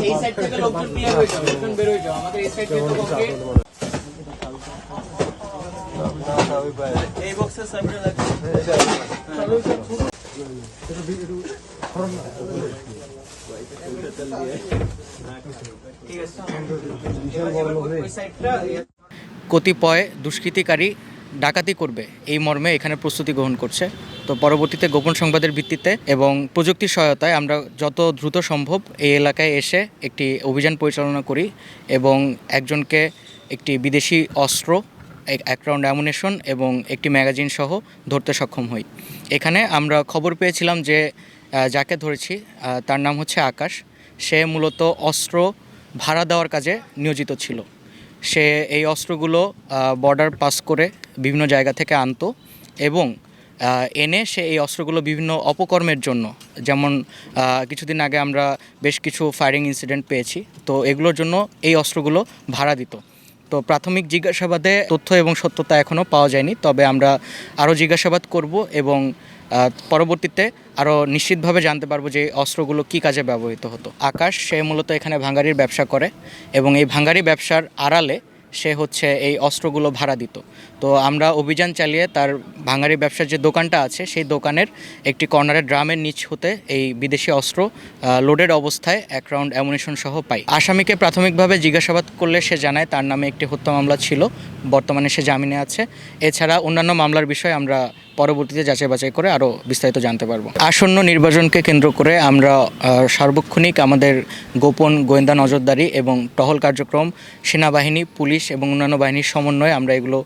এই সাইড থেকে লোকজন ক্লিয়ার হয়ে যাবে, লোকজন বের হয়ে যাবে, আমাদের এই সাইড থেকে লোককে এই বক্সের সামনে লাগবে। কতিপয় দুষ্কৃতিকারী ডাকাতি করবে এই মর্মে এখানে প্রস্তুতি গ্রহণ করছে। তো পরবর্তীতে গোপন সংবাদের ভিত্তিতে এবং প্রযুক্তির সহায়তায় আমরা যত দ্রুত সম্ভব এই এলাকায় এসে একটি অভিযান পরিচালনা করি এবং একজনকে একটি বিদেশি অস্ত্র, এক রাউন্ড অ্যামুনেশন এবং একটি ম্যাগাজিন সহ ধরতে সক্ষম হই। এখানে আমরা খবর পেয়েছিলাম যে যাকে ধরেছি তার নাম হচ্ছে আকাশ। সে মূলত অস্ত্র ভাড়া দেওয়ার কাজে নিয়োজিত ছিল। সে এই অস্ত্রগুলো বর্ডার পাস করে বিভিন্ন জায়গা থেকে আনতো এবং এনে সে এই অস্ত্রগুলো বিভিন্ন অপকর্মের জন্য, যেমন কিছুদিন আগে আমরা বেশ কিছু ফায়ারিং ইনসিডেন্ট পেয়েছি, তো এগুলোর জন্য এই অস্ত্রগুলো ভাড়া দিত। তো প্রাথমিক জিজ্ঞাসাবাদে তথ্য এবং সত্যতা এখনও পাওয়া যায়নি, তবে আমরা আরও জিজ্ঞাসাবাদ করব এবং পরবর্তীতে আরও নিশ্চিতভাবে জানতে পারবো যে অস্ত্রগুলো কী কাজে ব্যবহৃত হতো। আকাশ সে মূলত এখানে ভাঙ্গারির ব্যবসা করে এবং এই ভাঙ্গারি ব্যবসার আড়ালে সে হচ্ছে এই অস্ত্রগুলো ভাড়া দিত। তো আমরা অভিযান চালিয়ে তার ভাঙ্গারি ব্যবসার যে দোকানটা আছে সেই দোকানের একটি কর্নারের ড্রামের নিচ হতে এই বিদেশি অস্ত্র লোডেড অবস্থায় এক রাউন্ড অ্যামুনেশন সহ পাই। আসামিকে প্রাথমিকভাবে জিজ্ঞাসাবাদ করলে সে জানায় তার নামে একটি হত্যা মামলা ছিল, বর্তমানে সে জামিনে আছে। এছাড়া অন্যান্য মামলার বিষয়ে আমরা পরবর্তীতে যাচাই বাছাই করে আরও বিস্তারিত জানতে পারবো। আসন্ন নির্বাচনকে কেন্দ্র করে আমরা সার্বক্ষণিক আমাদের গোপন গোয়েন্দা নজরদারি এবং টহল কার্যক্রম সেনাবাহিনী, পুলিশ এবং অন্যান্য বাহিনীর সমন্বয়ে আমরা এগুলো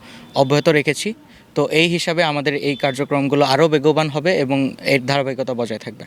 অব্যাহত রেখেছি। তো এই হিসাবে আমাদের এই কার্যক্রমগুলো আরও বেগবান হবে এবং এর ধারাবাহিকতা বজায় থাকবে।